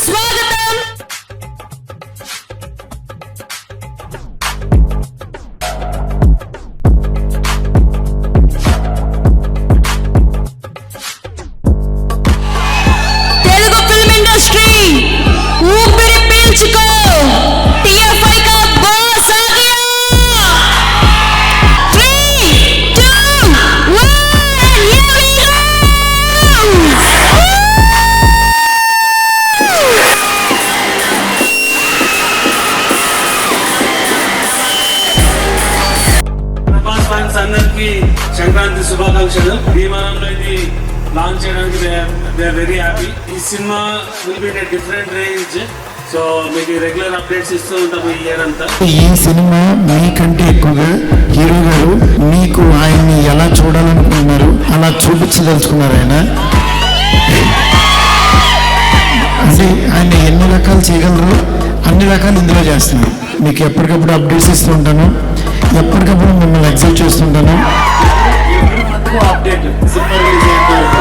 స్వాగతం. Telugu film industry ఊపిరి పీల్చుకో, TFI का बॉस आ गया. 3, 2, 1, here we go. Prabhas fans అందరికి సంక్రాంతి శుభాకాంక్షలు. భీమవరంలో ఇది లాంచ్ చేయడానికి దే ఆర్ వెరీ హ్యాపీ. ఈ cinema will be in different range. So మీకు రెగ్యులర్ అప్డేట్స్ ఇస్తూ ఉంటాము ఈ ఇయర్ అంతా. ఈ సినిమా మీకంటే ఎక్కువగా హీరో గారు మీకు ఆయన్ని ఎలా చూడాలనుకుంటున్నారు అలా చూపించదలుచుకున్నారు. అంటే ఆయన ఎన్ని రకాలు చేయగలరు అన్ని రకాలు ఇందులో చేస్తున్నారు. మీకు ఎప్పటికప్పుడు అప్డేట్స్ ఇస్తూ ఉంటాను, ఎప్పటికప్పుడు మిమ్మల్ని ఎక్సైట్ చేస్తుంటాను. అప్డేట్ సినిమా రిలీజ్ అయిపోయింది.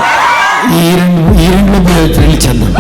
ఈ రెండులో థ్రిల్ చేద్దాం.